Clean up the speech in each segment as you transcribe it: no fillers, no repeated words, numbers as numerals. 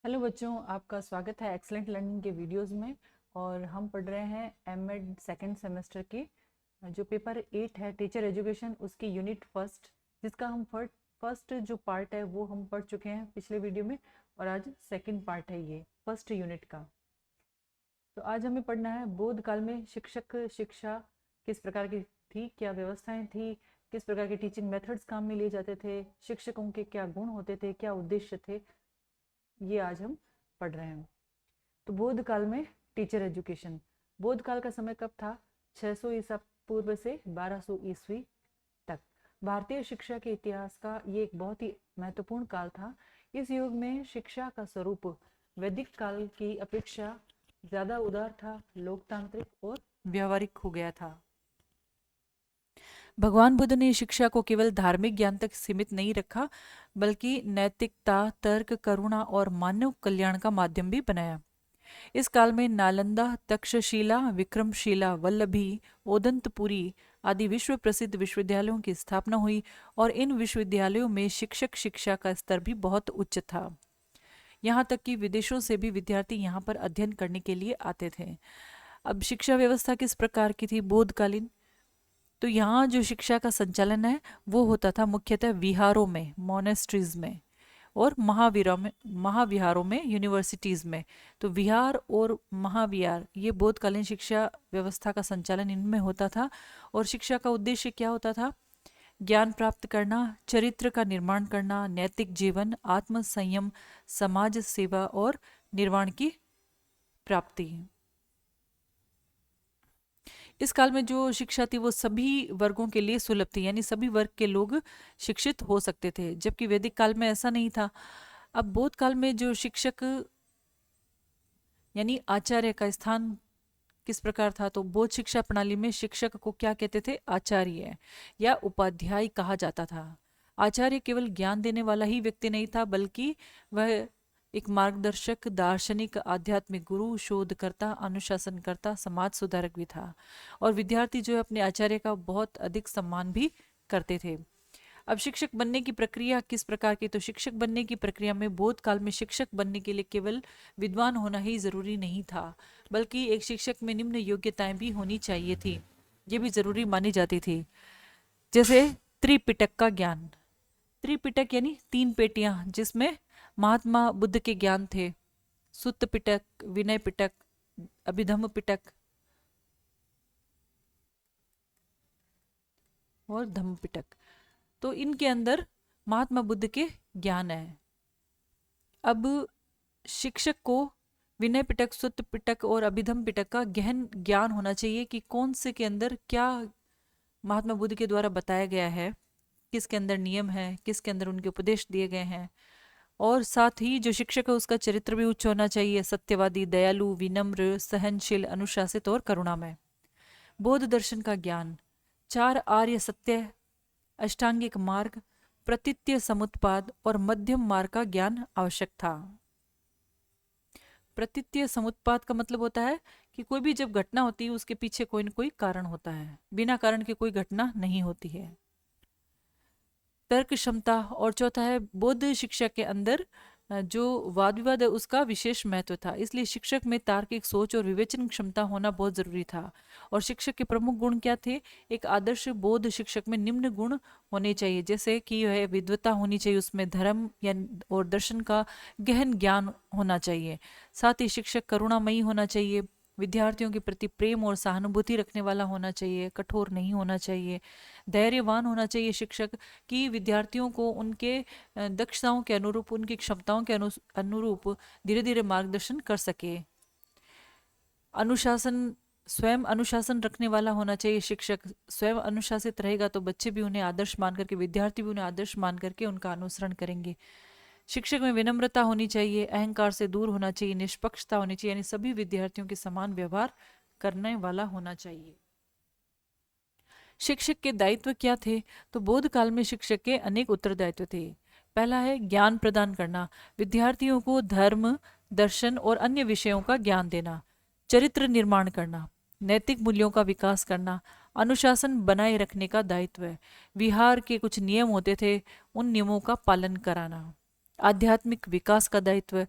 Hello बच्चों, आपका स्वागत है एक्सलेंट लर्निंग के वीडियोस में। और हम पढ़ रहे हैं एमएड सेकेंड सेमेस्टर की जो पेपर 8 है टीचर एजुकेशन, उसकी यूनिट फर्स्ट, जिसका हम फर्स्ट जो पार्ट है वो हम पढ़ चुके हैं पिछले वीडियो में। और आज सेकंड पार्ट है ये फर्स्ट यूनिट का। तो आज हमें पढ़ना है बौद्ध काल में शिक्षक शिक्षा किस प्रकार की थी, क्या व्यवस्थाएं थी, किस प्रकार के टीचिंग मेथड्स काम में लिए जाते थे, शिक्षकों के क्या गुण होते थे, क्या उद्देश्य थे, ये आज हम पढ़ रहे हैं। तो बौद्ध काल में टीचर एजुकेशन। बौद्ध काल का समय कब था? 600 ईसा पूर्व से 1200 ईस्वी तक। भारतीय शिक्षा के इतिहास का ये एक बहुत ही महत्वपूर्ण काल था। इस युग में शिक्षा का स्वरूप वैदिक काल की अपेक्षा ज्यादा उदार था, लोकतांत्रिक और व्यवहारिक हो गया था। भगवान बुद्ध ने शिक्षा को केवल धार्मिक ज्ञान तक सीमित नहीं रखा, बल्कि नैतिकता, तर्क, करुणा और मानव कल्याण का माध्यम भी बनाया। इस काल में नालंदा, तक्षशिला, विक्रमशिला, वल्लभी, ओदंतपुरी आदि विश्व प्रसिद्ध विश्वविद्यालयों की स्थापना हुई और इन विश्वविद्यालयों में शिक्षक शिक्षा का स्तर भी बहुत उच्च था। यहाँ तक कि विदेशों से भी विद्यार्थी यहाँ पर अध्ययन करने के लिए आते थे। अब शिक्षा व्यवस्था किस प्रकार की थी बोधकालीन? तो यहाँ जो शिक्षा का संचालन है वो होता था मुख्यतः विहारों में, मोनेस्ट्रीज में, और महाविहारों में, यूनिवर्सिटीज में। तो विहार और महाविहार ये बोधकालीन शिक्षा व्यवस्था का संचालन इनमें होता था। और शिक्षा का उद्देश्य क्या होता था? ज्ञान प्राप्त करना, चरित्र का निर्माण करना, नैतिक जीवन, आत्म संयम, समाज सेवा और निर्वाण की प्राप्ति। इस काल में जो शिक्षा थी वो सभी वर्गों के लिए सुलभ थी, यानी सभी वर्ग के लोग शिक्षित हो सकते थे, जबकि वैदिक काल में ऐसा नहीं था। अब बौद्ध काल में जो शिक्षक यानी आचार्य का स्थान किस प्रकार था? तो बौद्ध शिक्षा प्रणाली में शिक्षक को क्या कहते थे? आचार्य या उपाध्याय कहा जाता था। आचार्य केवल ज्ञान देने वाला ही व्यक्ति नहीं था, बल्कि वह एक मार्गदर्शक, दार्शनिक, आध्यात्मिक गुरु, शोधकर्ता, अनुशासनकर्ता, समाज सुधारक भी था। और विद्यार्थी जो है अपने आचार्य का बहुत अधिक सम्मान भी करते थे। अब शिक्षक बनने की प्रक्रिया किस प्रकार की? तो शिक्षक बनने की प्रक्रिया में बौद्ध काल में शिक्षक बनने के लिए केवल विद्वान होना ही जरूरी नहीं था, बल्कि एक शिक्षक में निम्न योग्यताएं भी होनी चाहिए थी, ये भी जरूरी मानी जाती थी। जैसे त्रिपिटक का ज्ञान। त्रिपिटक यानी 3 पेटियां, जिसमें महात्मा बुद्ध के ज्ञान थे। सुत्त पिटक, विनय पिटक, अभिधम्म पिटक और धम्म पिटक। तो इनके अंदर महात्मा बुद्ध के ज्ञान है। अब शिक्षक को विनय पिटक, सुत्त पिटक और अभिधम पिटक का गहन ज्ञान होना चाहिए कि कौन से के अंदर क्या महात्मा बुद्ध के द्वारा बताया गया है, किसके अंदर नियम है, किसके अंदर उनके उपदेश दिए गए हैं। और साथ ही जो शिक्षक है उसका चरित्र भी उच्च होना चाहिए, सत्यवादी, दयालु, विनम्र, सहनशील, अनुशासित और करुणामय। बौद्ध दर्शन का ज्ञान, 4 आर्य सत्य, अष्टांगिक मार्ग, प्रतीत्य समुत्पाद और मध्यम मार्ग का ज्ञान आवश्यक था। प्रतीत्य समुत्पाद का मतलब होता है कि कोई भी जब घटना होती है उसके पीछे कोई न कोई कारण होता है, बिना कारण के कोई घटना नहीं होती है। तर्क क्षमता, और चौथा है बौद्ध शिक्षा के अंदर जो वाद विवाद है उसका विशेष महत्व था, इसलिए शिक्षक में तार्किक सोच और विवेचन क्षमता होना बहुत जरूरी था। और शिक्षक के प्रमुख गुण क्या थे? एक आदर्श बौद्ध शिक्षक में निम्न गुण होने चाहिए, जैसे कि वह विद्वता होनी चाहिए, उसमें धर्म या और दर्शन का गहन ज्ञान होना चाहिए। साथ ही शिक्षक करुणामयी होना चाहिए, विद्यार्थियों के प्रति प्रेम और सहानुभूति रखने वाला होना चाहिए, कठोर नहीं होना चाहिए, धैर्यवान होना चाहिए शिक्षक, कि विद्यार्थियों को उनके दक्षताओं के अनुरूप, उनकी क्षमताओं के अनुरूप धीरे धीरे मार्गदर्शन कर सके। अनुशासन, स्वयं अनुशासन रखने वाला होना चाहिए शिक्षक। स्वयं अनुशासित रहेगा तो बच्चे भी उन्हें आदर्श मान करके, विद्यार्थी भी उन्हें आदर्श मान करके उनका अनुसरण करेंगे। शिक्षक में विनम्रता होनी चाहिए, अहंकार से दूर होना चाहिए, निष्पक्षता होनी चाहिए, यानी सभी विद्यार्थियों के समान व्यवहार करने वाला होना चाहिए। शिक्षक के दायित्व क्या थे? तो बौद्ध काल में शिक्षक के अनेक उत्तरदायित्व थे। पहला है ज्ञान प्रदान करना, विद्यार्थियों को धर्म, दर्शन और अन्य विषयों का ज्ञान देना। चरित्र निर्माण करना, नैतिक मूल्यों का विकास करना, अनुशासन बनाए रखने का दायित्व है। विहार के कुछ नियम होते थे, उन नियमों का पालन कराना। आध्यात्मिक विकास का दायित्व,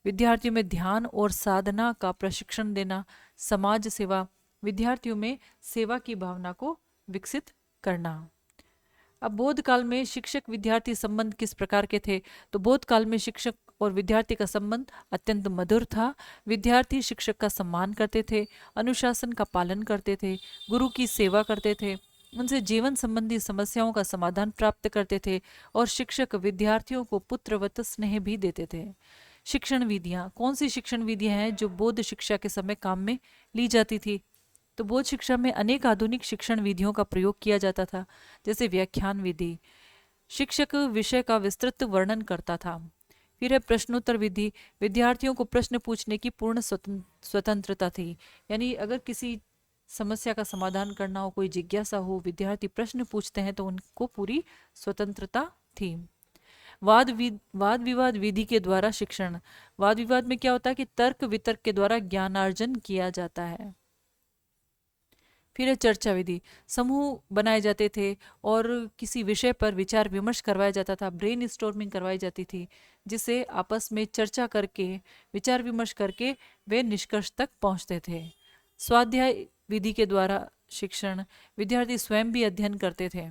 विद्यार्थियों में ध्यान और साधना का प्रशिक्षण देना, समाज सेवा, विद्यार्थियों में सेवा की भावना को विकसित करना। अब बोध काल में शिक्षक विद्यार्थी संबंध किस प्रकार के थे? तो बोध काल में शिक्षक और विद्यार्थी का संबंध अत्यंत मधुर था। विद्यार्थी शिक्षक का सम्मान करते थे, अनुशासन का पालन करते थे, गुरु की सेवा करते थे, उनसे जीवन संबंधी समस्याओं का समाधान प्राप्त करते थे और शिक्षक विद्यार्थियों को पुत्रवत स्नेह भी देते थे। शिक्षण विधियाँ, कौन सी शिक्षण विधियाँ हैं जो बौद्ध शिक्षा के समय काम में ली जाती थी? तो बौद्ध शिक्षा में अनेक आधुनिक शिक्षण विधियों का प्रयोग किया जाता था, जैसे व्याख्यान विधि। शिक्षक विषय का विस्तृत वर्णन करता था। फिर है प्रश्नोत्तर विधि, विद्यार्थियों को प्रश्न पूछने की पूर्ण स्वतंत्रता थी। यानी अगर किसी समस्या का समाधान करना हो, कोई जिज्ञासा हो, विद्यार्थी प्रश्न पूछते हैं तो उनको पूरी स्वतंत्रता थी। वाद विवाद विधि के द्वारा शिक्षण, वाद विवाद में क्या होता है कि तर्क वितर्क के द्वारा ज्ञानार्जन किया जाता है। फिर है चर्चा विधि, समूह बनाए जाते थे और किसी विषय पर विचार विमर्श करवाया जाता था, ब्रेन स्टॉर्मिंग करवाई जाती थी, जिसे आपस में चर्चा करके, विचार विमर्श करके वे निष्कर्ष तक पहुंचते थे। स्वाध्याय विधि के द्वारा शिक्षण, विद्यार्थी स्वयं भी अध्ययन करते थे।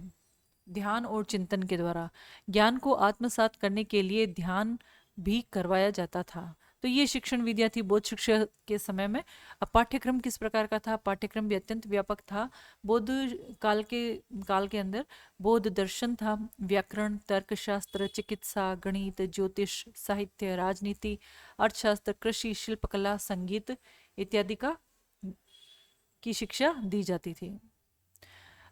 ध्यान और चिंतन के द्वारा ज्ञान को आत्मसात करने के लिए ध्यान भी करवाया जाता था। तो ये शिक्षण विधियाँ थी बौद्ध शिक्षा के समय में। अब पाठ्यक्रम किस प्रकार का था? पाठ्यक्रम भी अत्यंत व्यापक था। बौद्ध काल के अंदर बौद्ध दर्शन था, व्याकरण, तर्कशास्त्र, चिकित्सा, गणित, ज्योतिष, साहित्य, राजनीति, अर्थशास्त्र, कृषि, शिल्पकला, संगीत इत्यादि की शिक्षा दी जाती थी।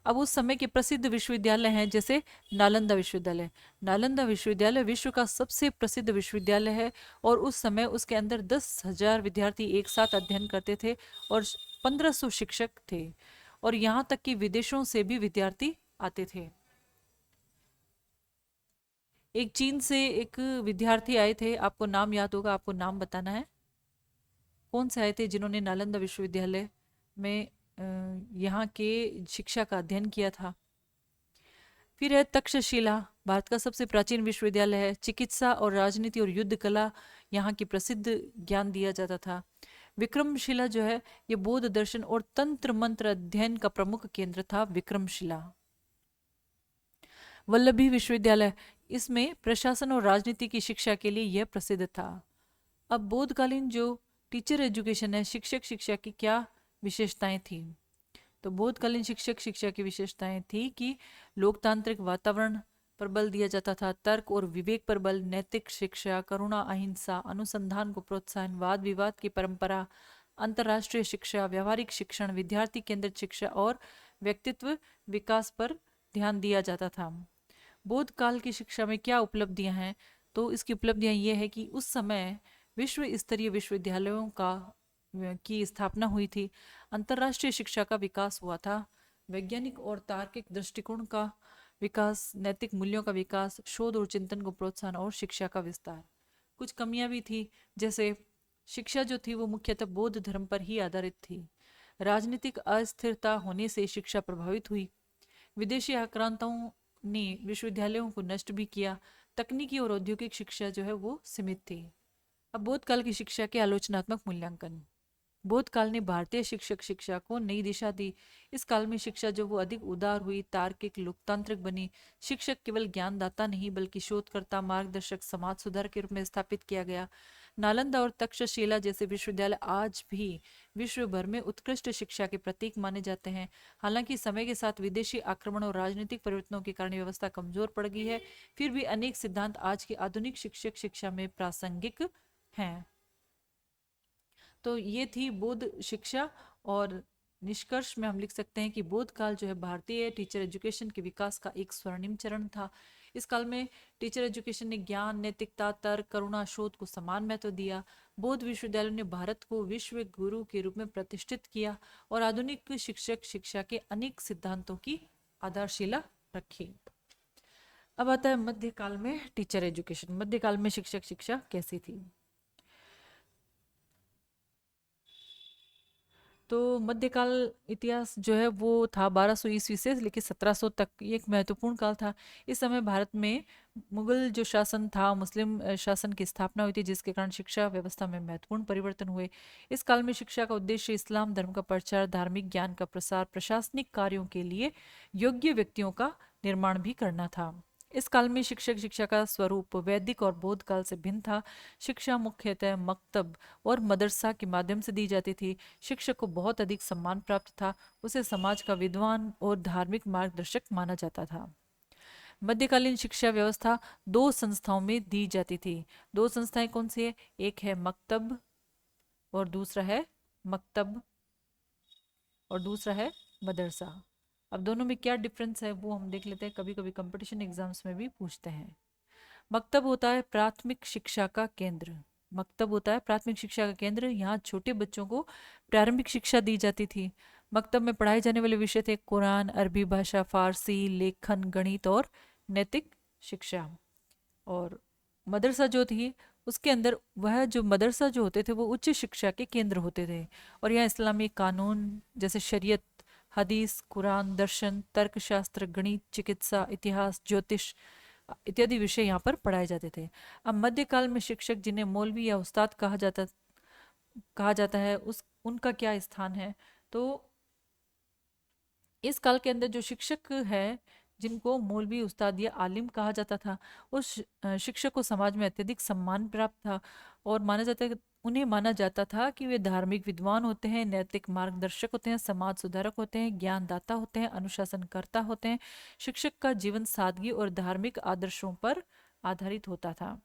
अब उस समय के प्रसिद्ध विश्वविद्यालय हैं, जैसे नालंदा विश्वविद्यालय। नालंदा विश्वविद्यालय विश्व का सबसे प्रसिद्ध विश्वविद्यालय है और उस समय उसके अंदर 10,000 विद्यार्थी एक साथ अध्ययन करते थे और 1500 शिक्षक थे और यहाँ तक कि विदेशों से भी विद्यार्थी आते थे। एक चीन से एक विद्यार्थी आए थे, आपको नाम याद होगा, आपको नाम बताना है। कौन से आए थे जिन्होंने नालंदा विश्वविद्यालय में यहाँ के शिक्षा का अध्ययन किया था? फिर है तक्षशिला, भारत का सबसे प्राचीन विश्वविद्यालय है। चिकित्सा और राजनीति और युद्ध कला यहाँ की प्रसिद्ध ज्ञान दिया जाता था। विक्रमशिला जो है ये बौद्ध दर्शन और तंत्र मंत्र अध्ययन का प्रमुख केंद्र था। विक्रमशिला। वल्लभी विश्वविद्यालय, इसमें प्रशासन और राजनीति की शिक्षा के लिए यह प्रसिद्ध था। अब बौद्धकालीन जो टीचर एजुकेशन है, शिक्षक शिक्षा की क्या विशेषताएं थी? तो बौद्धकालीन शिक्षक शिक्षा की विशेषताएं थी कि लोकतांत्रिक वातावरण पर बल दिया जाता था, तर्क और विवेक पर बल, नैतिक शिक्षा, करुणा, अहिंसा, अनुसंधान को प्रोत्साहन, वाद विवाद की परंपरा, अंतर्राष्ट्रीय शिक्षा, व्यावहारिक शिक्षण, विद्यार्थी केंद्रित शिक्षा और व्यक्तित्व विकास पर ध्यान दिया जाता था। बौद्ध काल की शिक्षा में क्या उपलब्धियां हैं? तो इसकी उपलब्धियां ये है कि उस समय विश्व स्तरीय विश्वविद्यालयों की स्थापना हुई थी, अंतर्राष्ट्रीय शिक्षा का विकास हुआ था, वैज्ञानिक और तार्किक दृष्टिकोण का विकास, नैतिक मूल्यों का विकास, शोध और चिंतन को प्रोत्साहन और शिक्षा का विस्तार। कुछ कमियां भी थी, जैसे शिक्षा जो थी वो मुख्यतः बौद्ध धर्म पर ही आधारित थी। राजनीतिक अस्थिरता होने से शिक्षा प्रभावित हुई। विदेशी आक्रांताओं ने विश्वविद्यालयों को नष्ट भी किया। तकनीकी और औद्योगिक शिक्षा जो है वो सीमित थी। अब बौद्ध काल की शिक्षा के आलोचनात्मक मूल्यांकन। बौद्ध काल ने भारतीय शिक्षक शिक्षा को नई दिशा दी। इस काल में शिक्षा जो वो अधिक उदार हुई, तार्किक, लोकतांत्रिक बनी। शिक्षक केवल ज्ञानदाता नहीं बल्कि शोधकर्ता, मार्गदर्शक, समाज सुधार के रूप में स्थापित किया गया। नालंदा और तक्षशिला जैसे विश्वविद्यालय आज भी विश्व भर में उत्कृष्ट शिक्षा के प्रतीक माने जाते हैं। हालांकि समय के साथ विदेशी आक्रमण और राजनीतिक परिवर्तनों के कारण व्यवस्था कमजोर पड़ गई है, फिर भी अनेक सिद्धांत आज की आधुनिक शिक्षक शिक्षा में प्रासंगिक हैं। तो ये थी बौद्ध शिक्षा और निष्कर्ष में हम लिख सकते हैं कि बौद्ध काल जो है भारतीय टीचर एजुकेशन के विकास का एक स्वर्णिम चरण था। इस काल में टीचर एजुकेशन ने ज्ञान, नैतिकता, तर्क, करुणा, शोध को समान महत्व दिया। बौद्ध विश्वविद्यालयों ने भारत को विश्व गुरु के रूप में प्रतिष्ठित किया और आधुनिक शिक्षक शिक्षा के अनेक सिद्धांतों की आधारशिला रखी। अब आता है मध्यकाल में टीचर एजुकेशन। मध्यकाल में शिक्षक शिक्षा कैसी थी? तो मध्यकाल इतिहास जो है वो था 1200 ईस्वी से लेकर 1700 तक, ये एक महत्वपूर्ण काल था। इस समय भारत में मुगल जो शासन था, मुस्लिम शासन की स्थापना हुई थी, जिसके कारण शिक्षा व्यवस्था में महत्वपूर्ण परिवर्तन हुए। इस काल में शिक्षा का उद्देश्य इस्लाम धर्म का प्रचार, धार्मिक ज्ञान का प्रसार, प्रशासनिक कार्यों के लिए योग्य व्यक्तियों का निर्माण भी करना था। इस काल में शिक्षा का स्वरूप वैदिक और बौद्ध काल से भिन्न था। शिक्षा मुख्यतः मकतब और मदरसा के माध्यम से दी जाती थी। शिक्षक को बहुत अधिक सम्मान प्राप्त था। उसे समाज का विद्वान और धार्मिक मार्गदर्शक माना जाता था। मध्यकालीन शिक्षा व्यवस्था दो संस्थाओं में दी जाती थी। दो संस्थाएं कौन सी है? एक है मकतब और दूसरा है मकतब और दूसरा है मदरसा। अब दोनों में क्या डिफरेंस है वो हम देख लेते हैं, कभी कभी कंपटीशन एग्जाम्स में भी पूछते हैं। मकतब होता है प्राथमिक शिक्षा का केंद्र। मकतब होता है प्राथमिक शिक्षा का केंद्र। यहाँ छोटे बच्चों को प्रारंभिक शिक्षा दी जाती थी। मकतब में पढ़ाए जाने वाले विषय थे कुरान, अरबी भाषा, फारसी, लेखन, गणित और नैतिक शिक्षा। और मदरसा जो थी उसके अंदर वह जो मदरसा जो होते थे वो उच्च शिक्षा के केंद्र होते थे। और यहाँ इस्लामी कानून जैसे शरीयत, हदीस, कुरान, दर्शन, तर्कशास्त्र, गणित, चिकित्सा, इतिहास, ज्योतिष इत्यादि विषय यहाँ पर पढ़ाए जाते थे। अब मध्यकाल में शिक्षक जिन्हें मौलवी या उस्ताद कहा जाता है उस उनका क्या स्थान है? तो इस काल के अंदर जो शिक्षक है जिनको मौलवी, उस्ताद या आलिम कहा जाता था, उस शिक्षक को समाज में अत्यधिक सम्मान प्राप्त था। और उन्हें माना जाता था कि वे धार्मिक विद्वान होते हैं, नैतिक मार्गदर्शक होते हैं, समाज सुधारक होते हैं, ज्ञानदाता होते हैं, अनुशासनकर्ता होते हैं। शिक्षक का जीवन सादगी और धार्मिक आदर्शों पर आधारित होता था।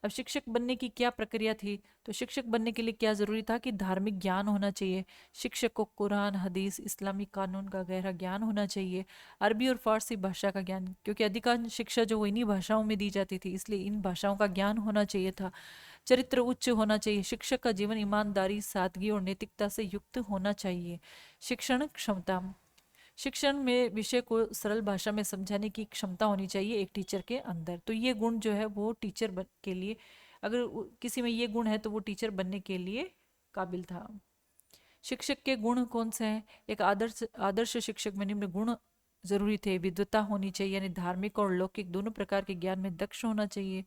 अब शिक्षक बनने की क्या प्रक्रिया थी? तो शिक्षक बनने के लिए क्या ज़रूरी था कि धार्मिक ज्ञान होना चाहिए। शिक्षक को कुरान, हदीस, इस्लामी कानून का गहरा ज्ञान होना चाहिए। अरबी और फारसी भाषा का ज्ञान, क्योंकि अधिकांश शिक्षा जो वो इन्हीं भाषाओं में दी जाती थी, इसलिए इन भाषाओं का ज्ञान होना चाहिए था। चरित्र उच्च होना चाहिए। शिक्षक का जीवन ईमानदारी, सादगी और नैतिकता से युक्त होना चाहिए। शिक्षण क्षमता, शिक्षण में विषय को सरल भाषा में समझाने की क्षमता होनी चाहिए एक टीचर के अंदर। तो ये गुण जो है वो के लिए, अगर किसी में ये गुण है तो वो टीचर बनने के लिए काबिल था। शिक्षक के गुण कौन से हैं? एक आदर्श आदर्श शिक्षक में निम्न गुण जरूरी थे। विद्वता होनी चाहिए, यानी धार्मिक और लौकिक दोनों प्रकार के ज्ञान में दक्ष होना चाहिए।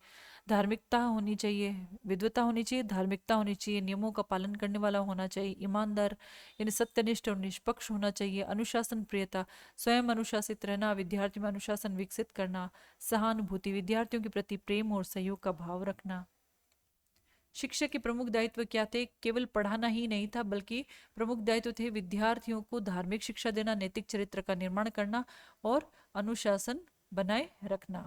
धार्मिकता होनी चाहिए, विद्वता होनी चाहिए, धार्मिकता होनी चाहिए, नियमों का पालन करने वाला होना चाहिए, ईमानदार यानी सत्यनिष्ठ और निष्पक्ष होना चाहिए। अनुशासन प्रियता, स्वयं अनुशासित रहना, विद्यार्थी में अनुशासन विकसित करना। सहानुभूति, विद्यार्थियों के प्रति प्रेम और सहयोग का भाव रखना। शिक्षक के प्रमुख दायित्व क्या थे? केवल पढ़ाना ही नहीं था, बल्कि प्रमुख दायित्व थे विद्यार्थियों को धार्मिक शिक्षा देना, नैतिक चरित्र का निर्माण करना और अनुशासन बनाए रखना।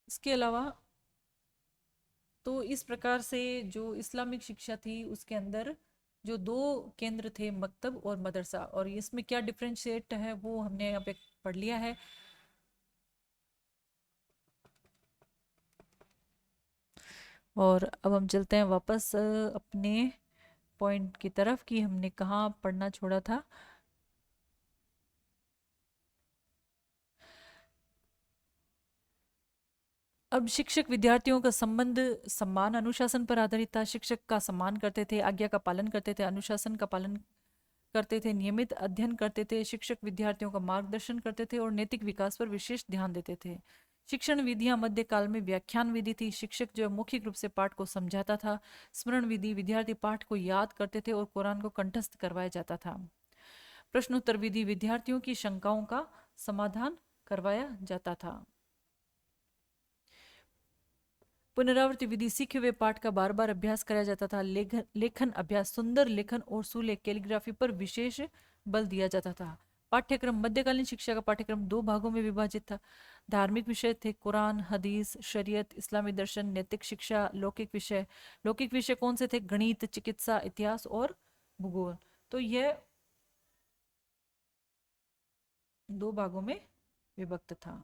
इसके अलावा तो इस प्रकार से जो इस्लामिक शिक्षा थी उसके अंदर जो दो केंद्र थे, मकतब और मदरसा, और इसमें क्या डिफरेंशिएट है वो हमने यहाँ पे पढ़ लिया है। और अब हम चलते हैं वापस अपने पॉइंट की तरफ कि हमने कहाँ पढ़ना छोड़ा था। अब शिक्षक विद्यार्थियों का संबंध सम्मान अनुशासन पर आधारित था। शिक्षक का सम्मान करते थे, आज्ञा का पालन करते थे, अनुशासन का पालन करते थे, नियमित अध्ययन करते थे। शिक्षक विद्यार्थियों का मार्गदर्शन करते थे और नैतिक विकास पर विशेष ध्यान देते थे। शिक्षण विधियां मध्यकाल में व्याख्यान विधि थी। शिक्षक जो मौखिक रूप से पाठ को समझाता था। स्मरण विधि, विद्यार्थी पाठ को याद करते थे और कुरान को कंठस्थ करवाया जाता था। प्रश्नोत्तर विधि, विद्यार्थियों की शंकाओं का समाधान करवाया जाता था। पुनरावृत्ति विधि, सीखे हुए पाठ का बार बार अभ्यास कराया जाता था। लेखन अभ्यास, सुंदर लेखन और सुलेख कैलीग्राफी पर विशेष बल दिया जाता था। पाठ्यक्रम, मध्यकालीन शिक्षा का पाठ्यक्रम दो भागों में विभाजित था। धार्मिक विषय थे कुरान, हदीस, शरीयत, इस्लामी दर्शन, नैतिक शिक्षा। लौकिक विषय कौन से थे? गणित, चिकित्सा, इतिहास और भूगोल। तो यह दो भागों में विभक्त था।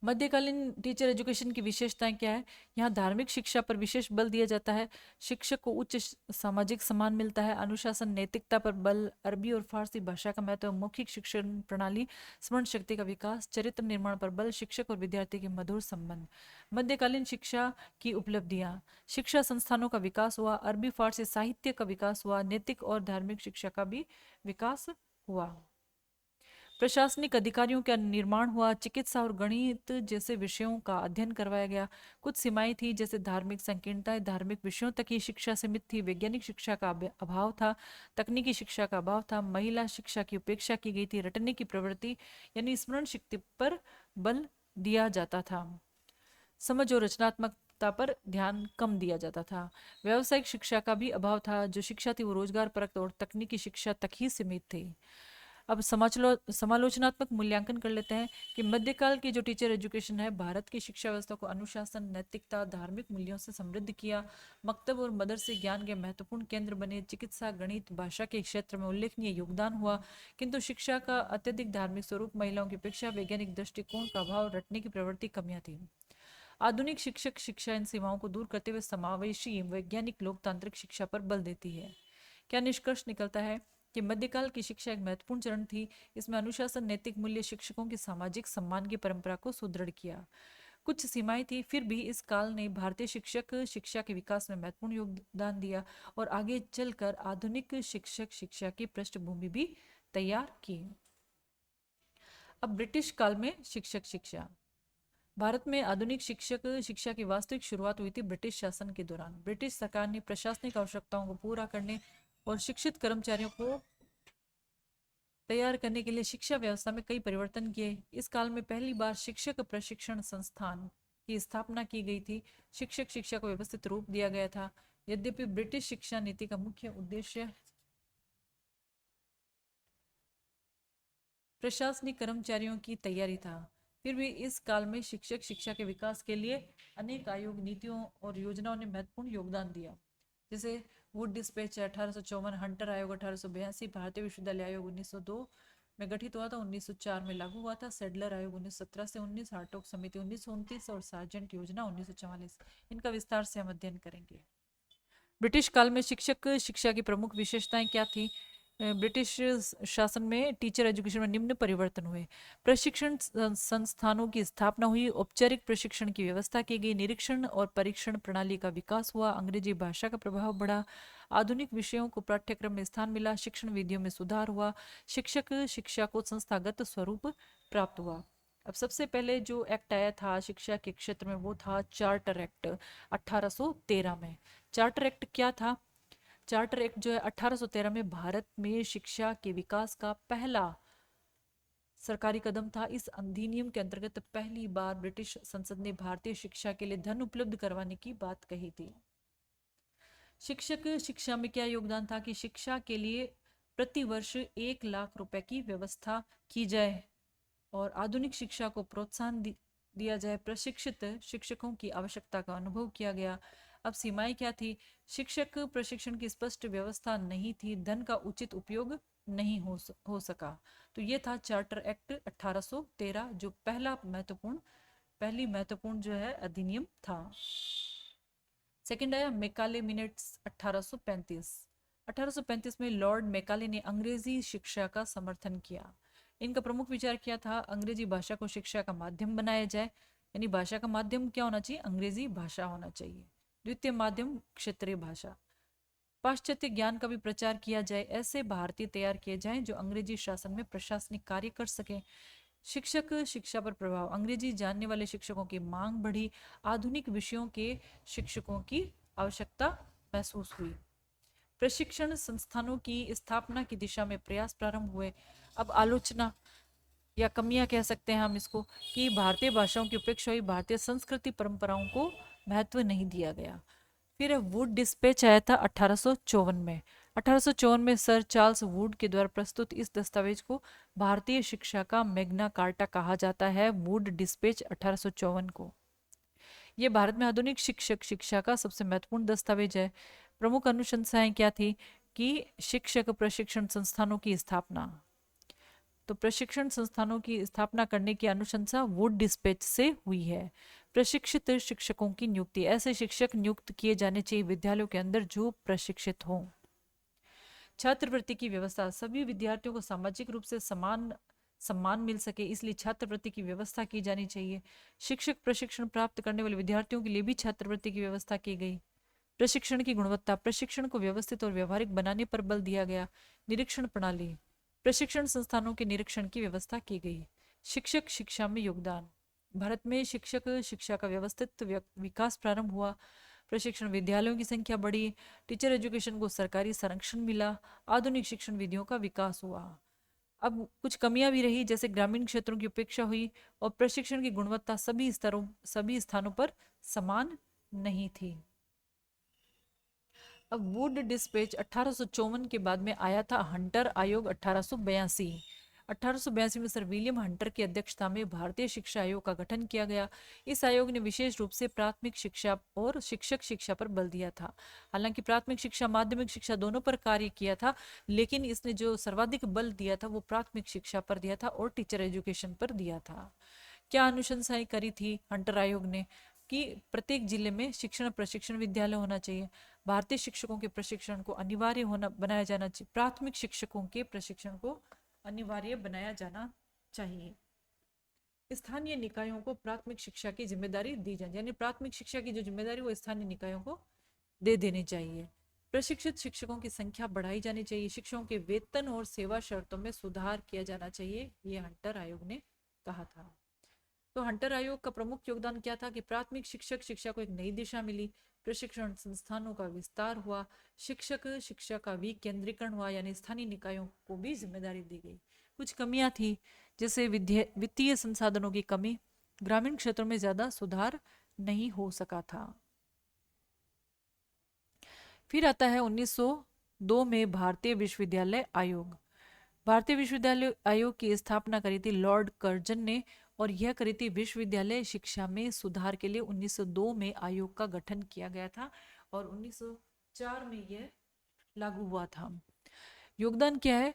मध्यकालीन टीचर एजुकेशन की विशेषताएं क्या है? यहाँ धार्मिक शिक्षा पर विशेष बल दिया जाता है। शिक्षक को उच्च सामाजिक सम्मान मिलता है। अनुशासन, नैतिकता पर बल, अरबी और फारसी भाषा का महत्व, मौखिक शिक्षण प्रणाली, स्मरण शक्ति का विकास, चरित्र निर्माण पर बल, शिक्षक और विद्यार्थी के मधुर संबंध। मध्यकालीन शिक्षा की उपलब्धियां: शिक्षा संस्थानों का विकास हुआ, अरबी फारसी साहित्य का विकास हुआ, नैतिक और धार्मिक शिक्षा का भी विकास हुआ। प्रशासनिक अधिकारियों का निर्माण हुआ, चिकित्सा और गणित जैसे विषयों का अध्ययन करवाया गया। कुछ सीमाएं थी, जैसे धार्मिक संकीर्णताएं, धार्मिक विषयों तक ही शिक्षा सीमित थी, वैज्ञानिक शिक्षा का अभाव था, तकनीकी शिक्षा का अभाव था, महिला शिक्षा की उपेक्षा की गई थी, रटने की प्रवृत्ति यानी स्मरण शक्ति पर बल दिया जाता था, समझ और रचनात्मकता पर ध्यान कम दिया जाता था। व्यावसायिक शिक्षा का भी अभाव था, जो शिक्षा थी वो रोजगार परक और तकनीकी शिक्षा तक ही सीमित थी। अब समालोचनात्मक मूल्यांकन कर लेते हैं कि मध्यकाल की जो टीचर एजुकेशन है, भारत की शिक्षा व्यवस्था को अनुशासन, नैतिकता, धार्मिक मूल्यों से समृद्ध किया। मकतब और मदरसे ज्ञान के महत्वपूर्ण केंद्र बने। चिकित्सा, गणित, भाषा के क्षेत्र में उल्लेखनीय योगदान हुआ, किंतु शिक्षा का अत्यधिक धार्मिक स्वरूप, महिलाओं की अपेक्षा वैज्ञानिक दृष्टिकोण का अभाव, रटने की प्रवृत्ति कमियां थी। आधुनिक शिक्षक शिक्षा इन सीमाओं को दूर करते हुए समावेशी वैज्ञानिक लोकतांत्रिक शिक्षा पर बल देती है। क्या निष्कर्ष निकलता है कि मध्यकाल की शिक्षा एक महत्वपूर्ण चरण थी। इसमें अनुशासन, नैतिक मूल्य, शिक्षकों की सामाजिक सम्मान की परंपरा को सुदृढ़ किया। कुछ सीमाएं थी, फिर भी इस काल ने भारतीय शिक्षक शिक्षा के विकास में महत्वपूर्ण योगदान दिया और आगे चलकर आधुनिक शिक्षक शिक्षा की पृष्ठभूमि भी तैयार की। अब ब्रिटिश काल में शिक्षक शिक्षा। भारत में आधुनिक शिक्षक शिक्षा की वास्तविक शुरुआत हुई थी ब्रिटिश शासन के दौरान। ब्रिटिश सरकार ने प्रशासनिक आवश्यकताओं को पूरा करने और शिक्षित कर्मचारियों को तैयार करने के लिए शिक्षा व्यवस्था में कई परिवर्तन किए। इस काल में पहली बार शिक्षक प्रशिक्षण संस्थान की स्थापना की गई थी। शिक्षक शिक्षा को व्यवस्थित रूप दिया गया था। यद्यपि ब्रिटिश शिक्षा नीति का मुख्य उद्देश्य प्रशासनिक कर्मचारियों की तैयारी था, फिर भी इस काल में शिक्षक शिक्षा के विकास के लिए अनेक आयोग, नीतियों और योजनाओं ने महत्वपूर्ण योगदान दिया। जैसे वुड डिस्पैच 1854, हंटर आयोग 1882, भारतीय विश्वविद्यालय आयोग 1902 में गठित हुआ था, 1904 में लागू हुआ था, सेडलर आयोग 1917 से 19, हार्टोग समिति 1929 और सार्जेंट योजना 1944। इनका विस्तार से हम अध्ययन करेंगे। ब्रिटिश काल में शिक्षक शिक्षा की प्रमुख विशेषताएं क्या थी? ब्रिटिश शासन में टीचर एजुकेशन में निम्न परिवर्तन हुए। प्रशिक्षण संस्थानों की स्थापना हुई, औपचारिक प्रशिक्षण की व्यवस्था की गई, निरीक्षण और परीक्षण प्रणाली का विकास हुआ, अंग्रेजी भाषा का प्रभाव बढ़ा, आधुनिक विषयों को पाठ्यक्रम में स्थान मिला, शिक्षण विधियों में सुधार हुआ, शिक्षक शिक्षा को संस्थागत स्वरूप प्राप्त हुआ। अब सबसे पहले जो एक्ट आया था शिक्षा के क्षेत्र में वो था चार्टर एक्ट 1813 में। चार्टर एक्ट क्या था? चार्टर एक्ट जो है 1813 में भारत में शिक्षा के विकास का पहला सरकारी कदम था। इस अधिनियम के अंतर्गत पहली बार ब्रिटिश संसद ने भारतीय शिक्षा के लिए धन उपलब्ध करवाने की बात कही थी। शिक्षक शिक्षा में क्या योगदान था कि शिक्षा के लिए प्रति वर्ष 1 लाख रुपए की व्यवस्था की जाए और आधुनिक शिक्षा को प्रोत्साहन दिया जाए। प्रशिक्षित शिक्षकों की आवश्यकता का अनुभव किया गया। अब सीमाएं क्या थी? शिक्षक प्रशिक्षण की स्पष्ट व्यवस्था नहीं थी, धन का उचित उपयोग नहीं हो सका। तो ये था चार्टर एक्ट 1813 जो पहली महत्वपूर्ण जो है अधिनियम था। सेकंड आया मैकाले मिनट्स 1835। 1835 में लॉर्ड मैकाले ने अंग्रेजी शिक्षा का समर्थन किया। इनका प्रमुख विचार क्या था? अंग्रेजी भाषा को शिक्षा का माध्यम बनाया जाए, यानी भाषा का माध्यम क्या होना चाहिए? अंग्रेजी भाषा होना चाहिए। द्वितीय माध्यम क्षेत्रीय भाषा। पाश्चात्य ज्ञान का भी प्रचार किया जाए, ऐसे भारतीय तैयार किए जाएं जो अंग्रेजी शासन में प्रशासनिक कार्य कर सके। शिक्षक शिक्षा पर प्रभाव। अंग्रेजी जानने वाले शिक्षकों की मांग बढ़ी, आधुनिक विषयों के शिक्षकों की आवश्यकता महसूस हुई। प्रशिक्षण संस्थानों की स्थापना की दिशा में प्रयास प्रारंभ हुए। अब आलोचना या कमियां कह सकते हैं हम इसको कि भारतीय भाषाओं की उपेक्षा हुई, भारतीय संस्कृति परंपराओं को महत्व नहीं दिया गया। फिर वुड डिस्पैच आया था 1854 में। 1854 में सर चार्ल्स वुड के द्वारा प्रस्तुत इस दस्तावेज को भारतीय शिक्षा का मैग्ना कार्टा कहा जाता है। वुड डिस्पैच 1854 को। यह भारत में आधुनिक शिक्षक शिक्षा का सबसे महत्वपूर्ण दस्तावेज है। प्रमुख अनुशंसाएं क्या थी कि शिक्षक प्रशिक्षण संस्थानों की स्थापना। तो प्रशिक्षण संस्थानों की स्थापना करने की अनुशंसा वुड डिस्पैच से हुई है। प्रशिक्षित शिक्षकों की नियुक्ति, ऐसे शिक्षक नियुक्त किए जाने चाहिए विद्यालयों के अंदर जो प्रशिक्षित हों। छात्रवृत्ति की व्यवस्था, सभी विद्यार्थियों को सामाजिक रूप से समान सम्मान मिल सके इसलिए छात्रवृत्ति की व्यवस्था की जानी चाहिए। शिक्षक प्रशिक्षण प्राप्त करने वाले विद्यार्थियों के लिए भी छात्रवृत्ति की व्यवस्था की गई। प्रशिक्षण की गुणवत्ता, प्रशिक्षण को व्यवस्थित और व्यवहारिक बनाने पर बल दिया गया। निरीक्षण प्रणाली, प्रशिक्षण संस्थानों के निरीक्षण की व्यवस्था की गई। शिक्षक शिक्षा में योगदान, भारत में शिक्षक शिक्षा का व्यवस्थित विकास प्रारंभ हुआ। प्रशिक्षण विद्यालयों की संख्या बढ़ी, टीचर एजुकेशन को सरकारी संरक्षण मिला, आधुनिक शिक्षण विधियों का विकास हुआ। अब कुछ कमियां भी रही, जैसे ग्रामीण क्षेत्रों की उपेक्षा हुई और प्रशिक्षण की गुणवत्ता सभी स्थानों पर समान नहीं थी। अब वुड डिस्पैच 1854 के बाद में आया था हंटर आयोग 1882। 1882 में सर विलियम हंटर की अध्यक्षता में भारतीय शिक्षा आयोग का गठन किया गया। इस आयोग ने विशेष रूप से प्राथमिक शिक्षा और शिक्षक शिक्षा पर बल दिया था। हालांकि प्राथमिक शिक्षा माध्यमिक शिक्षा दोनों पर कार्य किया था, लेकिन इसने जो सर्वाधिक बल दिया था वो प्राथमिक शिक्षा पर दिया था और टीचर एजुकेशन पर दिया था। क्या अनुशंसाएं करी थी हंटर आयोग ने कि प्रत्येक जिले में शिक्षण प्रशिक्षण विद्यालय होना चाहिए, भारतीय शिक्षकों के प्रशिक्षण को अनिवार्य होना बनाया जाना चाहिए, प्राथमिक शिक्षकों के प्रशिक्षण को अनिवार्य बनाया जाना चाहिए। स्थानीय निकायों को प्राथमिक शिक्षा की जिम्मेदारी दी जाए, यानी प्राथमिक शिक्षा की जो जिम्मेदारी वो स्थानीय निकायों को दे देनी चाहिए। प्रशिक्षित शिक्षकों की संख्या बढ़ाई जानी चाहिए, शिक्षकों के वेतन और सेवा शर्तों में सुधार किया जाना चाहिए, ये हंटर आयोग ने कहा था। तो हंटर आयोग का प्रमुख योगदान क्या था कि प्राथमिक शिक्षक शिक्षा को एक नई दिशा मिली, प्रशिक्षण संस्थानों का विस्तार हुआ, शिक्षक शिक्षा का विकेंद्रीकरण हुआ, यानी स्थानीय निकायों को भी जिम्मेदारी दी गई। कुछ कमियां थी, जैसे वित्तीय संसाधनों की कमी, ग्रामीण क्षेत्रों में ज्यादा सुधार नहीं हो सका था। फिर आता है 1902 में भारतीय विश्वविद्यालय आयोग। भारतीय विश्वविद्यालय आयोग की स्थापना करी थी लॉर्ड कर्जन ने, और यह करी थी विश्वविद्यालय शिक्षा में सुधार के लिए। 1902 में आयोग का गठन किया गया था और 1904 में यह लागू हुआ था। योगदान क्या है?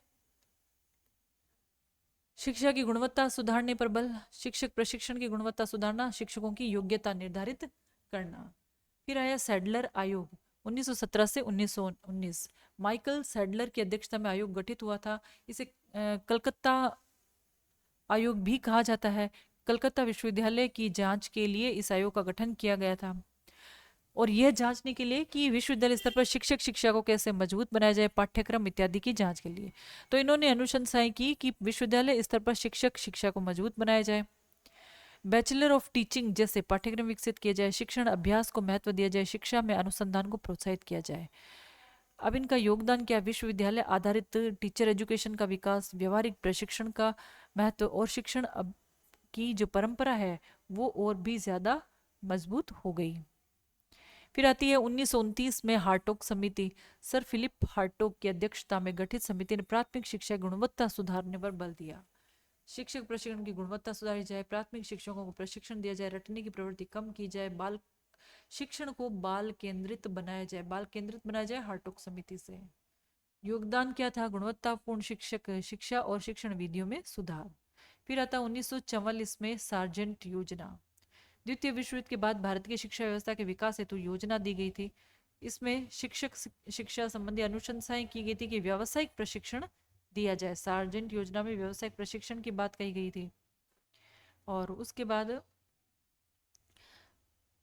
शिक्षा की गुणवत्ता सुधारने पर बल, शिक्षक प्रशिक्षण की गुणवत्ता सुधारना, शिक्षकों की योग्यता निर्धारित करना। फिर आया सैडलर आयोग 1917 से 1919। माइकल सैडलर की अध्यक्षता में आयोग गठित हुआ था। इसे कलकत्ता आयोग भी कहा जाता है। कलकत्ता विश्वविद्यालय की जांच के लिए इस आयोग का गठन किया गया था, और यह जांचने के लिए कि विश्वविद्यालय स्तर पर शिक्षक शिक्षा को कैसे मजबूत बनाया जाए, पाठ्यक्रम इत्यादि की जांच के लिए। तो इन्होंने अनुशंसाएं की कि विश्वविद्यालय स्तर पर शिक्षक शिक्षा को मजबूत बनाया जाए, बैचलर ऑफ टीचिंग जैसे पाठ्यक्रम विकसित किया जाए, शिक्षण अभ्यास को महत्व दिया जाए, शिक्षा में अनुसंधान को प्रोत्साहित किया जाए। अब इनका योगदान क्या? विश्वविद्यालय आधारित टीचर एजुकेशन का विकास, व्यवहारिक प्रशिक्षण का महत्व, और शिक्षण अब की जो परंपरा है वो और भी ज्यादा मजबूत हो गई। फिर आती है 1929 में हार्टोग समिति। सर फिलिप हार्टोग की अध्यक्षता में गठित समिति ने प्राथमिक शिक्षा गुणवत्ता सुधारने पर बल दिया। शिक्षक प्रशिक्षण की गुणवत्ता सुधारी जाए, प्राथमिक शिक्षकों को प्रशिक्षण दिया जाए, रटने की प्रवृत्ति कम की जाए, बाल शिक्षण को बाल केंद्रित बनाया जाए हार्टोग समिति से। योगदान क्या था? गुणवत्तापूर्ण शिक्षक शिक्षा और शिक्षण विधियों में सुधार। फिर आता 1944 में सार्जेंट योजना। द्वितीय विश्व युद्ध के बाद भारत की शिक्षा व्यवस्था के विकास हेतु योजना दी गई थी। इसमें शिक्षक शिक्षा संबंधी अनुशंसाएं की गई थी कि व्यावसायिक प्रशिक्षण दिया जाए। सार्जेंट योजना में व्यावसायिक प्रशिक्षण की बात कही गई थी। और उसके बाद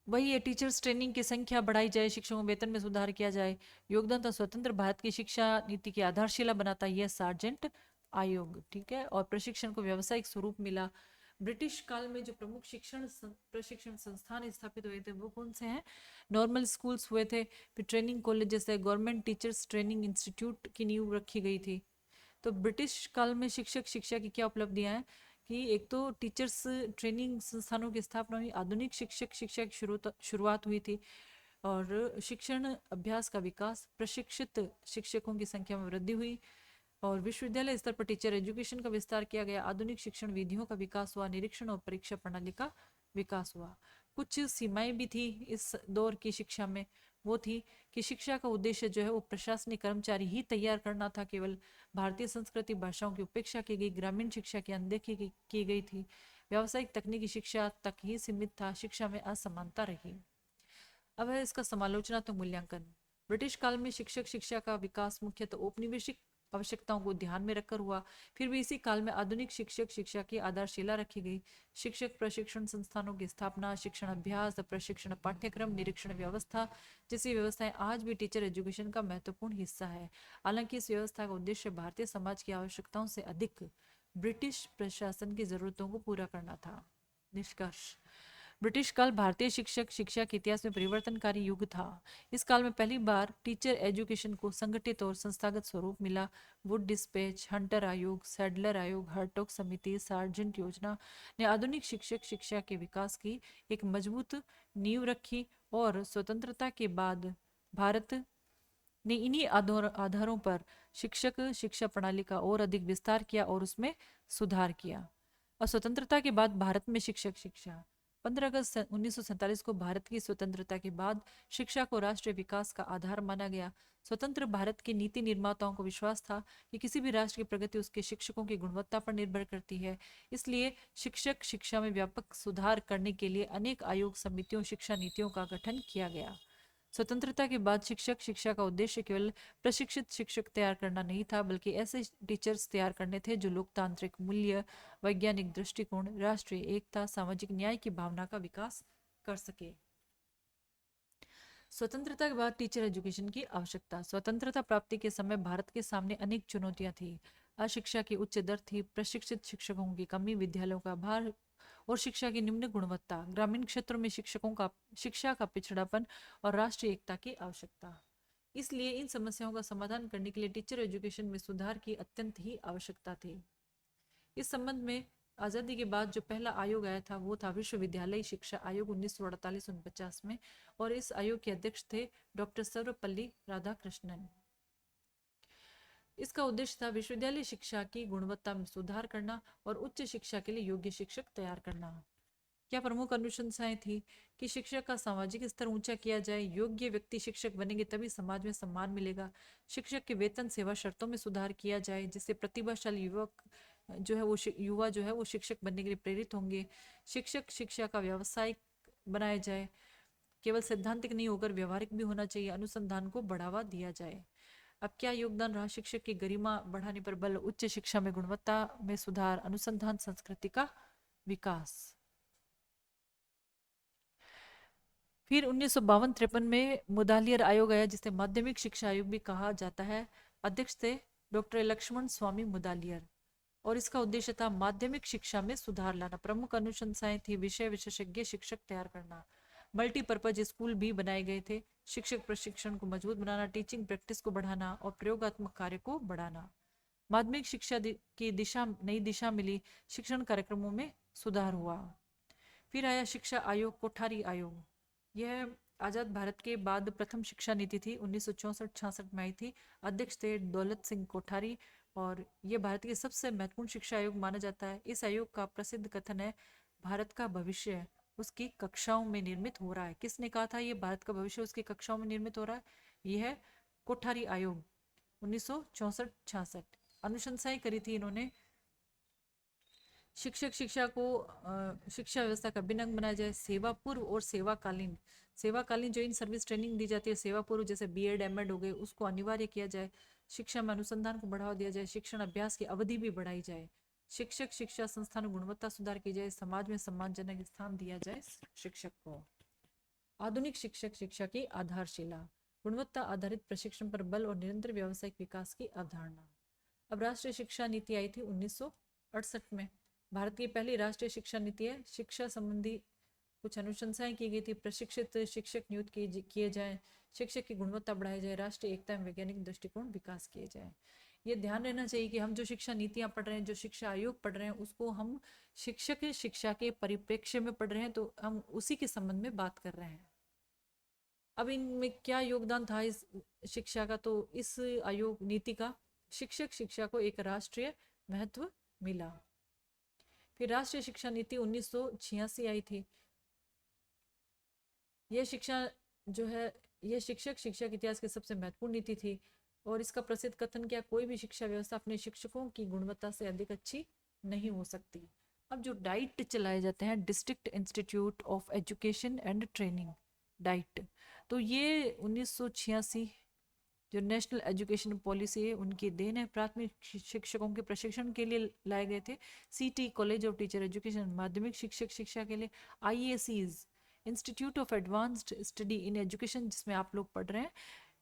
वही है, टीचर्स ट्रेनिंग की संख्या बढ़ाई जाए, शिक्षकों के वेतन में सुधार किया जाए। योगदान था स्वतंत्र भारत की शिक्षा नीति की आधारशिला बनाता यह सार्जेंट आयोग, ठीक है। और प्रशिक्षण को व्यावसायिक स्वरूप मिला। ब्रिटिश काल में जो प्रमुख प्रशिक्षण संस्थान स्थापित हुए थे वो कौन से हैं? नॉर्मल स्कूल्स हुए थे, फिर ट्रेनिंग कॉलेजेस है, गवर्नमेंट टीचर्स ट्रेनिंग इंस्टीट्यूट की नींव रखी गई थी। तो ब्रिटिश काल में शिक्षक शिक्षा की क्या उपलब्धियां हैं कि एक तो टीचर्स ट्रेनिंग संस्थानों की स्थापना हुई, आधुनिक शिक्षक शिक्षा की शुरुआत हुई थी, और शिक्षण अभ्यास का विकास, प्रशिक्षित शिक्षकों की संख्या में वृद्धि हुई, और विश्वविद्यालय स्तर पर टीचर एजुकेशन का विस्तार किया गया, आधुनिक शिक्षण विधियों का विकास हुआ, निरीक्षण और परीक्षा प्रणाली का विकास हुआ। कुछ सीमाएं भी थी इस दौर की शिक्षा में। वो थी कि शिक्षा का उद्देश्य जो है वो प्रशासनिक कर्मचारी ही तैयार करना था। केवल भारतीय संस्कृति भाषाओं की उपेक्षा की गई, ग्रामीण शिक्षा की अनदेखी की गई थी, व्यावसायिक तकनीकी शिक्षा तक ही सीमित था, शिक्षा में असमानता रही। अब है इसका समालोचनात्मक मूल्यांकन। ब्रिटिश काल में शिक्षक शिक्षा का विकास मुख्यतः औपनिवेशिक आवश्यकताओं को ध्यान में रखकर हुआ। फिर भी इसी काल में आधुनिक शिक्षक शिक्षा की आधारशिला रखी गई। शिक्षक प्रशिक्षण संस्थानों की स्थापना, शिक्षण अभ्यास, प्रशिक्षण पाठ्यक्रम, निरीक्षण व्यवस्था जैसी व्यवस्थाएं आज भी टीचर एजुकेशन का महत्वपूर्ण हिस्सा है। हालांकि इस व्यवस्था का उद्देश्य भारतीय समाज की आवश्यकताओं से अधिक ब्रिटिश प्रशासन की जरूरतों को पूरा करना था। निष्कर्ष। ब्रिटिश काल भारतीय शिक्षक शिक्षा के इतिहास में परिवर्तनकारी युग था। इस काल में पहली बार टीचर एजुकेशन को संगठित और संस्थागत स्वरूप मिला। वुड डिस्पैच, हंटर आयोग, सैडलर आयोग, हर्टोग समिति, सार्जेंट योजना ने आधुनिक शिक्षक शिक्षा के विकास की एक मजबूत नींव रखी और स्वतंत्रता के बाद भारत ने इन्हीं आधारों पर शिक्षक शिक्षा प्रणाली का और अधिक विस्तार किया और उसमें सुधार किया। और स्वतंत्रता के बाद भारत में शिक्षक शिक्षा। 15 अगस्त 1947 को भारत की स्वतंत्रता के बाद शिक्षा को राष्ट्रीय विकास का आधार माना गया। स्वतंत्र भारत के नीति निर्माताओं को विश्वास था कि किसी भी राष्ट्र की प्रगति उसके शिक्षकों की गुणवत्ता पर निर्भर करती है। इसलिए शिक्षक शिक्षा में व्यापक सुधार करने के लिए अनेक आयोग, समितियों, शिक्षा नीतियों का गठन किया गया। स्वतंत्रता के बाद शिक्षक शिक्षा का उद्देश्य केवल प्रशिक्षित शिक्षक तैयार करना नहीं था, बल्कि ऐसे टीचर्स तैयार करने थे जो लोकतांत्रिक मूल्य, वैज्ञानिक दृष्टिकोण, राष्ट्रीय एकता, सामाजिक न्याय की भावना का विकास कर सके। स्वतंत्रता के बाद टीचर एजुकेशन की आवश्यकता। स्वतंत्रता प्राप्ति के समय भारत के सामने अनेक चुनौतियां थी। अशिक्षा की उच्च दर थी, प्रशिक्षित शिक्षकों की कमी, विद्यालयों का भार और शिक्षा की निम्न गुणवत्ता, ग्रामीण क्षेत्रों में शिक्षा का पिछड़ापन और राष्ट्रीय एकता की आवश्यकता। इसलिए इन समस्याओं का समाधान करने के लिए टीचर एजुकेशन में सुधार की अत्यंत ही आवश्यकता थी। इस संबंध में आज़ादी के बाद जो पहला आयोग आया था वो था विश्वविद्यालय शिक्षा आयोग 1948-49 में, और इस आयोग के अध्यक्ष थे डॉक्टर सर्वपल्ली राधाकृष्णन। इसका उद्देश्य था विश्वविद्यालय शिक्षा की गुणवत्ता में सुधार करना और उच्च शिक्षा के लिए योग्य शिक्षक तैयार करना। क्या प्रमुख अनुशंसाएं थी कि शिक्षक का सामाजिक स्तर ऊंचा किया जाए, योग्य व्यक्ति शिक्षक बनेंगे तभी समाज में सम्मान मिलेगा। शिक्षक के वेतन सेवा शर्तों में सुधार किया जाए जिससे प्रतिभाशाली युवा जो है वो शिक्षक बनने के लिए प्रेरित होंगे। शिक्षक शिक्षा का व्यवसाय बनाया जाए, केवल सैद्धांतिक नहीं होकर व्यवहारिक भी होना चाहिए। अनुसंधान को बढ़ावा दिया जाए। अब क्या योगदान रहा शिक्षक की गरिमा बढ़ाने पर बल, उच्च शिक्षा में गुणवत्ता में सुधार, अनुसंधान संस्कृति का विकास। फिर 1952-53 में मुदालियर आयोग आया जिसे माध्यमिक शिक्षा आयोग भी कहा जाता है। अध्यक्ष थे डॉक्टर लक्ष्मण स्वामी मुदालियर और इसका उद्देश्य था माध्यमिक शिक्षा में सुधार लाना। प्रमुख अनुशंसाएं थी विषय विशेषज्ञ शिक्षक तैयार करना, मल्टीपर्पज स्कूल भी बनाए गए थे, शिक्षक प्रशिक्षण को मजबूत बनाना, टीचिंग प्रैक्टिस को बढ़ाना और प्रयोगात्मक कार्य को बढ़ाना। माध्यमिक शिक्षा की नई दिशा मिली, शिक्षण कार्यक्रमों में सुधार हुआ। फिर आया शिक्षा आयोग, कोठारी आयोग। यह आज़ाद भारत के बाद प्रथम शिक्षा नीति थी, 1964-66 में आई थी। अध्यक्ष थे दौलत सिंह कोठारी और यह भारत के सबसे महत्वपूर्ण शिक्षा आयोग माना जाता है। इस आयोग का प्रसिद्ध कथन है, भारत का भविष्य उसकी कक्षाओं में निर्मित हो रहा है। किसने कहा था ये भारत का भविष्य उसकी कक्षाओं में निर्मित हो रहा है? यह है कोठारी आयोग, 1964-66। अनुशंसाएं करी थी इन्होंने, शिक्षक शिक्षा को शिक्षा व्यवस्था का अभिन्न अंग बनाया जाए। सेवा पूर्व और सेवाकालीन जो इन सर्विस ट्रेनिंग दी जाती है, सेवा पूर्व जैसे बीएड एमएड हो गए, उसको अनिवार्य किया जाए। शिक्षा में अनुसंधान को बढ़ावा दिया जाए, शिक्षण अभ्यास की अवधि भी बढ़ाई जाए। शिक्षक शिक्षा संस्थानों गुणवत्ता सुधार की जाए, समाज में सम्मानजनक स्थान दिया जाए शिक्षक को। आधुनिक शिक्षक शिक्षा की आधारशिला, गुणवत्ता आधारित प्रशिक्षण पर बल और निरंतर व्यावसायिक विकास की अवधारणा। अब राष्ट्रीय शिक्षा नीति आई थी 1968 में। भारत की पहली राष्ट्रीय शिक्षा नीति है। शिक्षा संबंधी कुछ अनुशंसाएं की गई थी, प्रशिक्षित शिक्षक नियुक्त किए जाएं, शिक्षक की गुणवत्ता बढ़ाई जाए, राष्ट्रीय एकता एवं वैज्ञानिक दृष्टिकोण विकास किए जाए। ये ध्यान रहना चाहिए कि हम जो शिक्षा नीतियां पढ़ रहे हैं, जो शिक्षा आयोग पढ़ रहे हैं, उसको हम शिक्षक शिक्षा के परिप्रेक्ष्य में पढ़ रहे हैं, तो हम उसी के संबंध में बात कर रहे हैं। अब इनमें क्या योगदान था इस शिक्षा का? तो इस आयोग नीति का शिक्षक शिक्षा को एक राष्ट्रीय महत्व मिला। फिर राष्ट्रीय शिक्षा नीति 1986 आई थी। यह शिक्षा जो है यह शिक्षक शिक्षा के इतिहास की सबसे महत्वपूर्ण नीति थी और इसका प्रसिद्ध कथन क्या, कोई भी शिक्षा व्यवस्था अपने शिक्षकों की गुणवत्ता से अधिक अच्छी नहीं हो सकती। अब जो डाइट चलाए जाते हैं, district institute of education and training, diet, तो ये 1986 जो नेशनल एजुकेशन पॉलिसी है उनकी देन है। प्राथमिक शिक्षकों के प्रशिक्षण के लिए लाए गए थे सीटी, कॉलेज ऑफ टीचर एजुकेशन, माध्यमिक शिक्षक शिक्षा के लिए IASE, institute of advanced study in education, जिसमें आप लोग पढ़ रहे हैं,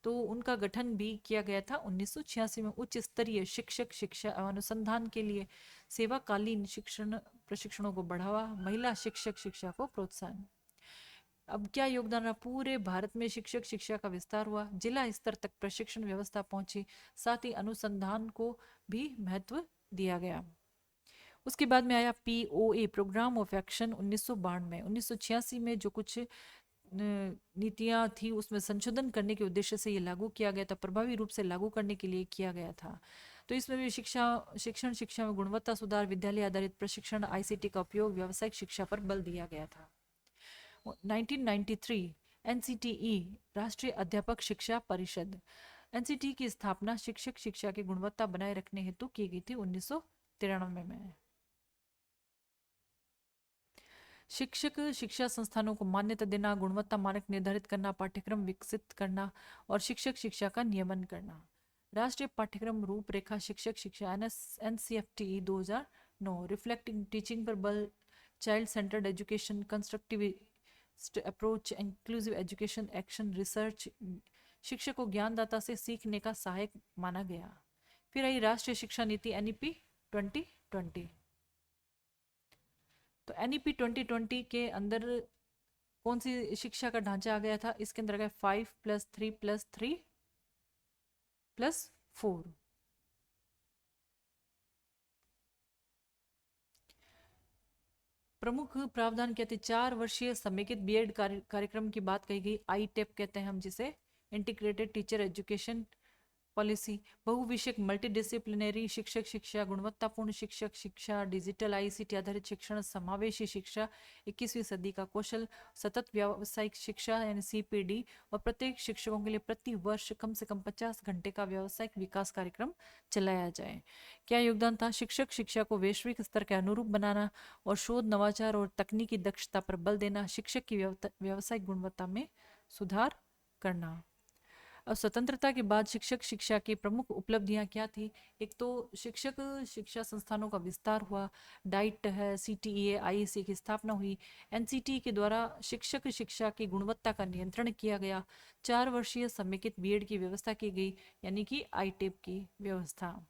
तो उनका गठन भी किया गया था 1986 में। उच्च स्तरीय शिक्षक शिक्षा अनुसंधान के लिए सेवाकालीन शिक्षण प्रशिक्षणों को बढ़ावा, महिला शिक्षक शिक्षा को प्रोत्साहन। अब क्या योगदान रहा, पूरे भारत में शिक्षक शिक्षा का विस्तार हुआ, जिला स्तर तक प्रशिक्षण व्यवस्था पहुंची, साथ ही अनुसंधान को भी महत्व दिया गया। उसके बाद में आया पीओए, प्रोग्राम ऑफ एक्शन 1992। 1986 में जो कुछ नीतियां थी उसमें संशोधन करने के उद्देश्य से ये लागू किया गया था, प्रभावी रूप से लागू करने के लिए किया गया था। तो इसमें भी शिक्षा में गुणवत्ता सुधार, विद्यालय आधारित प्रशिक्षण, आईसीटी का उपयोग, व्यावसायिक शिक्षा पर बल दिया गया था। 1993 एनसीटीई, राष्ट्रीय अध्यापक शिक्षा परिषद, एनसीटी की स्थापना शिक्षक शिक्षा की गुणवत्ता बनाए रखने हेतु की गई थी 1993 में। शिक्षक शिक्षा संस्थानों को मान्यता देना, गुणवत्ता मानक निर्धारित करना, पाठ्यक्रम विकसित करना और शिक्षक शिक्षा का नियमन करना। राष्ट्रीय पाठ्यक्रम रूपरेखा शिक्षक शिक्षा एनसीएफटी 2009, रिफ्लेक्टिंग टीचिंग पर बल, child centred education, constructive approach, inclusive education, action research, शिक्षक को ज्ञानदाता से सीखने का सहायक माना गया। फिर आई राष्ट्रीय शिक्षा नीति एनईपी 2020। तो एनईपी 2020 के अंदर कौन सी शिक्षा का ढांचा आ गया था, इसके अंदर आ गया 5+3+3+4। प्रमुख प्रावधान क्या थे, 4 वर्षीय समेकित बीएड कार्यक्रम की बात कही गई, आईटेप कहते हैं हम जिसे, इंटीग्रेटेड टीचर एजुकेशन पॉलिसी, बहुविषयक मल्टीडिसिप्लिनरी शिक्षक शिक्षा, गुणवत्तापूर्ण शिक्षक शिक्षा, डिजिटल आईसीटी आधारित शिक्षण, समावेशी शिक्षा, 21वीं सदी का कौशल, सतत व्यावसायिक शिक्षा यानी सीपीडी, और प्रत्येक शिक्षकों के लिए प्रति वर्ष कम से कम 50 घंटे का व्यावसायिक विकास कार्यक्रम चलाया जाए। क्या योगदान था, शिक्षक शिक्षा को वैश्विक स्तर के अनुरूप बनाना और शोध, नवाचार और तकनीकी दक्षता पर बल देना, शिक्षक की व्यावसायिक गुणवत्ता में सुधार करना। अब स्वतंत्रता के बाद शिक्षक शिक्षा की प्रमुख उपलब्धियां क्या थी, एक तो शिक्षक शिक्षा संस्थानों का विस्तार हुआ, डाइट है, सीटीई आईएसी की स्थापना हुई, एनसीटी के द्वारा शिक्षक शिक्षा की गुणवत्ता का नियंत्रण किया गया, 4 वर्षीय समेकित बीएड की व्यवस्था की गई यानी कि आईटेप की व्यवस्था।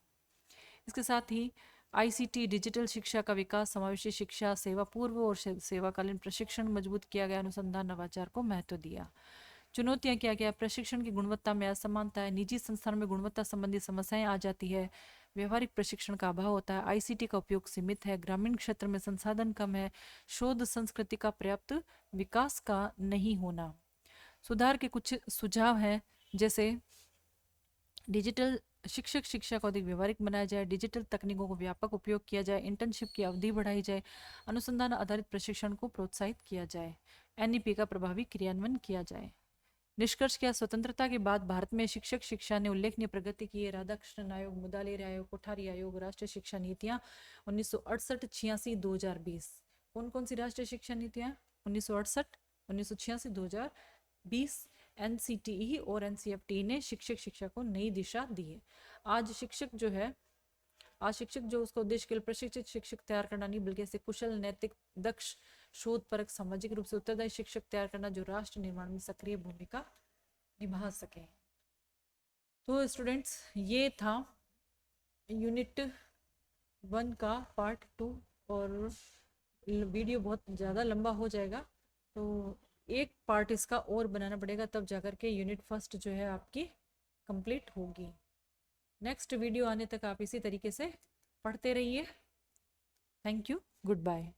इसके साथ ही आईसीटी, डिजिटल शिक्षा का विकास, समावेशी शिक्षा, सेवा पूर्व और सेवाकालीन प्रशिक्षण मजबूत किया गया, अनुसंधान नवाचार को महत्व दिया। चुनौतियां क्या क्या, प्रशिक्षण की गुणवत्ता में असमानता है, निजी संस्थानों में गुणवत्ता संबंधी समस्याएं आ जाती है, व्यवहारिक प्रशिक्षण का अभाव होता है, आईसीटी का उपयोग सीमित है, ग्रामीण क्षेत्र में संसाधन कम है, शोध संस्कृति का पर्याप्त विकास का नहीं होना। सुधार के कुछ सुझाव हैं, जैसे डिजिटल शिक्षक शिक्षा को अधिक व्यवहारिक बनाया जाए, डिजिटल तकनीकों को व्यापक उपयोग किया जाए, इंटर्नशिप की अवधि बढ़ाई जाए, अनुसंधान आधारित प्रशिक्षण को प्रोत्साहित किया जाए, एनईपी का प्रभावी क्रियान्वयन किया जाए। निष्कर्ष क्या, स्वतंत्रता के बाद भारत में शिक्षक शिक्षा ने उल्लेखनीय प्रगति की है। राधाकृष्णन आयोग, मुदालेर आयोग, कोठारी आयोग, राष्ट्रीय शिक्षा नीतियां 1968, 86, 2020। कौन कौन सी राष्ट्रीय शिक्षा नीतियां, 1968, 1986, 2020। एनसीटीई और एनसीएफटी ने शिक्षक शिक्षा को नई दिशा दी है। आज शिक्षक जो उसका उद्देश्य केवल प्रशिक्षित शिक्षक तैयार करना नहीं, बल्कि ऐसे कुशल, नैतिक, दक्ष, शोधपरक, सामाजिक रूप से उत्तरदायी शिक्षक तैयार करना जो राष्ट्र निर्माण में सक्रिय भूमिका निभा सके। तो स्टूडेंट्स, ये था यूनिट 1 का पार्ट 2, और वीडियो बहुत ज़्यादा लंबा हो जाएगा, तो एक पार्ट इसका और बनाना पड़ेगा, तब जाकर के यूनिट 1 जो है आपकी कंप्लीट होगी। नेक्स्ट वीडियो आने तक आप इसी तरीके से पढ़ते रहिए। Thank you, good bye.